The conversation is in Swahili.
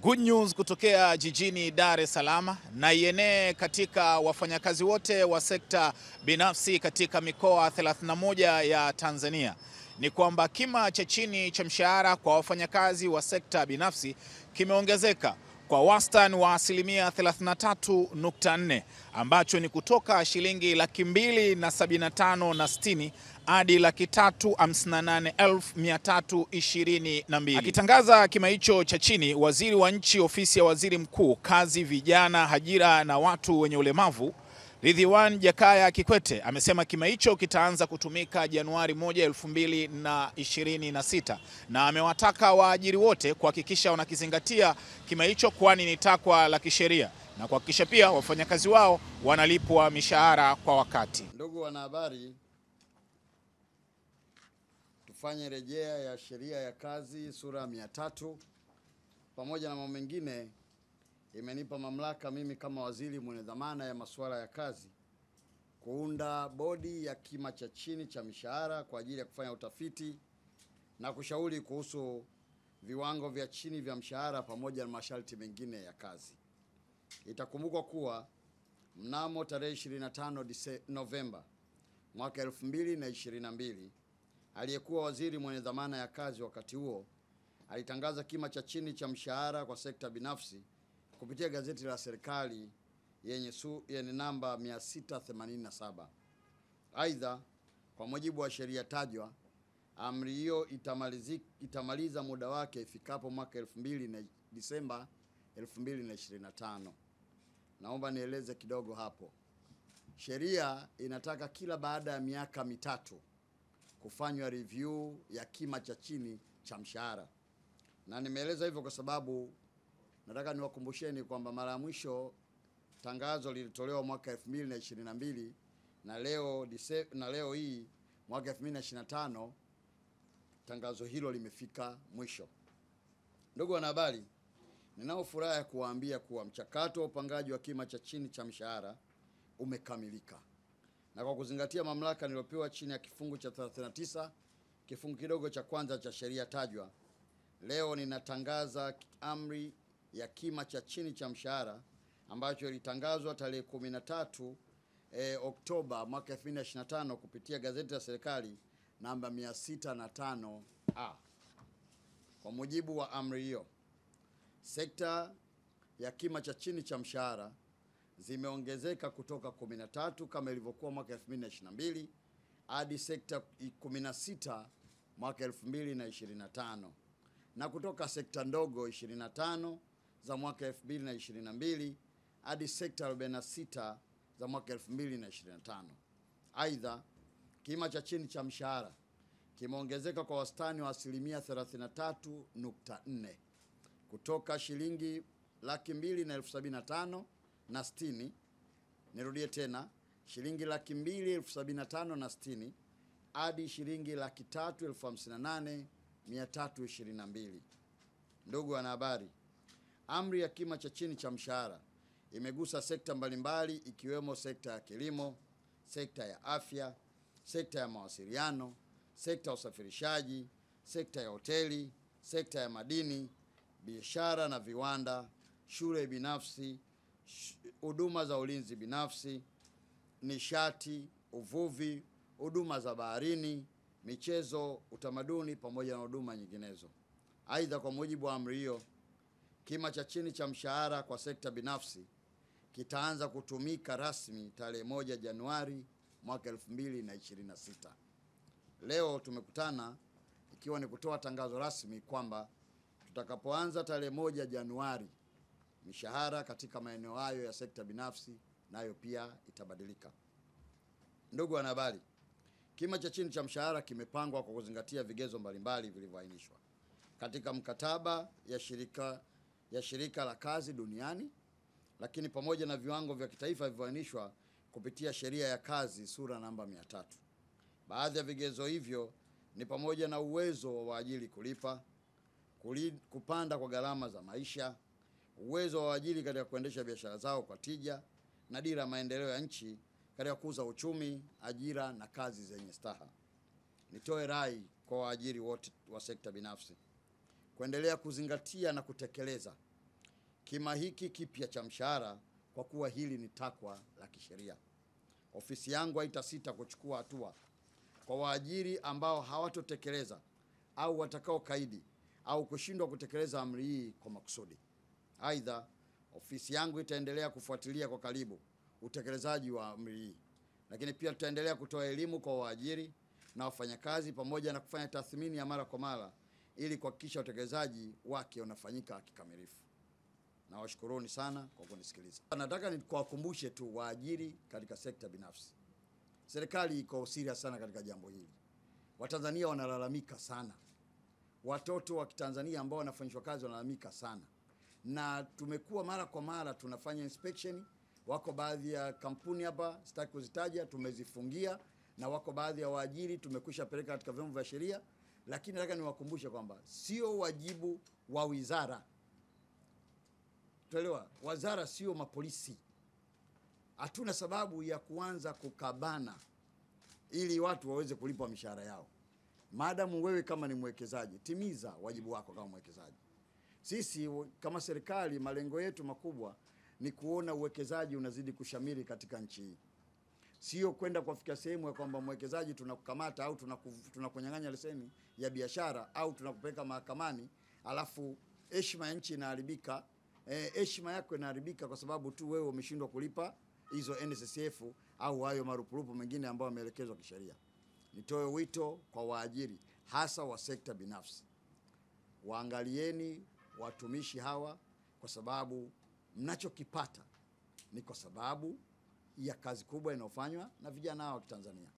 Good news kutokea jijini Dar es Salaam na ienee katika wafanyakazi wote wa sekta binafsi katika mikoa 31 ya Tanzania ni kwamba kima cha chini cha mshahara kwa wafanyakazi wa sekta binafsi kimeongezeka kwa wastani wa asilimia 33.4 ambacho ni kutoka shilingi 275,060 hadi 358,322. Akitangaza kima hicho cha chini, waziri wa nchi ofisi ya waziri mkuu, kazi, vijana, ajira na watu wenye ulemavu, Ridhiwani Jakaya Kikwete amesema kima hicho kitaanza kutumika Januari 1, 2026 na amewataka waajiri wote kuhakikisha wanakizingatia kima hicho, kwani ni takwa la kisheria, na kuhakikisha pia wafanyakazi wao wanalipwa mishahara kwa wakati. Ndugu wanahabari, tufanye rejea ya sheria ya kazi sura ya 300 pamoja na mambo mengine imenipa mamlaka mimi kama waziri mwenye dhamana ya masuala ya kazi kuunda bodi ya kima cha chini cha mishahara kwa ajili ya kufanya utafiti na kushauri kuhusu viwango vya chini vya mshahara pamoja na masharti mengine ya kazi. Itakumbukwa kuwa mnamo tarehe 25 Novemba mwaka 2022 aliyekuwa waziri mwenye dhamana ya kazi wakati huo alitangaza kima cha chini cha mshahara kwa sekta binafsi kupitia gazeti la serikali yenye namba 687. Aidha, kwa mujibu wa sheria tajwa, amri hiyo itamaliza muda wake ifikapo mwaka Disemba 2025. Naomba nieleze kidogo hapo. Sheria inataka kila baada ya miaka mitatu kufanywa review ya kima cha chini cha mshahara. Na nimeeleza hivyo kwa sababu nataka niwakumbusheni kwamba mara ya mwisho tangazo lilitolewa mwaka 2022 na leo hii mwaka 2025 tangazo hilo limefika mwisho. Ndugu wanahabari, ninao furaha ya kuwaambia kuwa mchakato wa upangaji wa kima cha chini cha mshahara umekamilika. Na kwa kuzingatia mamlaka niliyopewa chini ya kifungu cha 39 kifungu kidogo cha kwanza cha sheria tajwa, leo ninatangaza amri ya kima cha chini cha mshahara ambacho ilitangazwa tarehe 13 Oktoba mwaka 2025 kupitia gazeti la serikali namba 605A. Kwa mujibu wa amri hiyo, sekta ya kima cha chini cha mshahara zimeongezeka kutoka 13 kama ilivyokuwa mwaka 2022 hadi sekta 16 mwaka 2025 na kutoka sekta ndogo 25 za mwaka 2022 hadi sekta 46 za mwaka 2025. Aidha, kima cha chini cha mshahara kimeongezeka kwa wastani wa asilimia 33.4 kutoka shilingi 275,060. Nirudie tena, shilingi 275,060 hadi shilingi 358,322. Ndugu wanahabari, amri ya kima cha chini cha mshahara imegusa sekta mbalimbali ikiwemo sekta ya kilimo, sekta ya afya, sekta ya mawasiliano, sekta ya usafirishaji, sekta ya hoteli, sekta ya madini, biashara na viwanda, shule binafsi, huduma za ulinzi binafsi, nishati, uvuvi, huduma za baharini, michezo, utamaduni pamoja na huduma nyinginezo. Aidha, kwa mujibu wa amri hiyo, kima cha chini cha mshahara kwa sekta binafsi kitaanza kutumika rasmi tarehe 1 Januari mwaka 2026. Leo tumekutana ikiwa ni kutoa tangazo rasmi kwamba tutakapoanza tarehe 1 Januari mishahara katika maeneo hayo ya sekta binafsi nayo pia itabadilika. Ndugu wanahabari, kima cha chini cha mshahara kimepangwa kwa kuzingatia vigezo mbalimbali vilivyoainishwa katika mkataba ya shirika la kazi duniani, lakini pamoja na viwango vya kitaifa vilivyoainishwa kupitia sheria ya kazi sura namba 300. Baadhi ya vigezo hivyo ni pamoja na uwezo wa waajiri kulipa, kupanda kwa gharama za maisha, uwezo wa waajiri katika kuendesha biashara zao kwa tija, na dira ya maendeleo ya nchi katika kukuza uchumi, ajira na kazi zenye staha. Nitoe rai kwa waajiri wote wa sekta binafsi kuendelea kuzingatia na kutekeleza kima hiki kipya cha mshahara, kwa kuwa hili ni takwa la kisheria. Ofisi yangu haitasita kuchukua hatua kwa waajiri ambao hawatotekeleza au watakao kaidi au kushindwa kutekeleza amri hii kwa makusudi. Aidha, ofisi yangu itaendelea kufuatilia kwa karibu utekelezaji wa amri hii, lakini pia tutaendelea kutoa elimu kwa waajiri na wafanyakazi pamoja na kufanya tathmini ya mara kwa mara ili kuhakikisha utekelezaji wake unafanyika kikamilifu. Nawashukuruni sana kwa kunisikiliza. Nataka nikuwakumbushe tu waajiri katika sekta binafsi. Serikali iko serious sana katika jambo hili. Watanzania wanalalamika sana. Watoto wa Kitanzania ambao wanafanyishwa kazi wanalalamika sana. Na tumekuwa mara kwa mara tunafanya inspection. Wako baadhi ya kampuni hapa sitaki kuzitaja tumezifungia, na wako baadhi ya waajiri tumekwisha peleka katika vyombo vya sheria, lakini nataka niwakumbushe kwamba sio wajibu wa wizara. Tuelewa, wizara sio mapolisi. Hatuna sababu ya kuanza kukabana ili watu waweze kulipwa mishahara yao. Maadamu wewe kama ni mwekezaji, timiza wajibu wako kama mwekezaji. Sisi kama serikali malengo yetu makubwa ni kuona uwekezaji unazidi kushamiri katika nchi hii. Sio kwenda kufikia sehemu ya kwamba mwekezaji tunakukamata au tunakunyang'anya leseni ya biashara au tunakupeleka mahakamani alafu heshima ya nchi inaharibika. Heshima yako inaharibika kwa sababu tu wewe umeshindwa kulipa hizo NSSF au hayo marupurupu mengine ambayo yameelekezwa kisheria. Nitoe wito kwa waajiri hasa wa sekta binafsi. Waangalieni watumishi hawa, kwa sababu mnachokipata ni kwa sababu ya kazi kubwa inayofanywa na vijana hawa wa Kitanzania.